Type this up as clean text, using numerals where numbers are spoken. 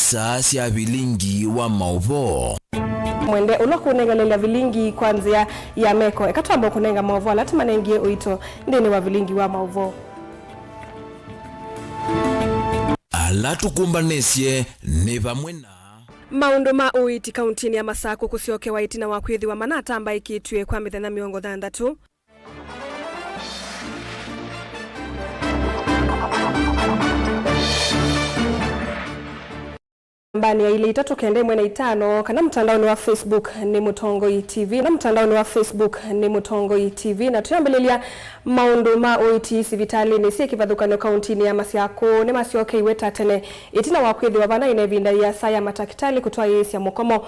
isa cia vilingi wa mauvo mwende ulokunengelela vilingi kwanzia ya meko ekatwamba kunenga mauvo latima nengie uito ndini wa vilingi wa mauvo ala tukumbanesye ni vamwe na maundu ma uiti kauntini ya Masako kusioke waiti na wakwithi wa manata ambaye kitwe kwa mithenya 60. Mbani ya ile 395 kana mtandaoni wa Facebook ni Mutongoi TV na mtandaoni wa Facebook ni Mutongoi TV na tuyambelelia maundu ma uiti sivitali ni sie kivadhukano kauntini ya Masako ni masioke iweta tene itina wakwithi wa bana inevinda ya saya matakitali kutoa yesi ya mukomo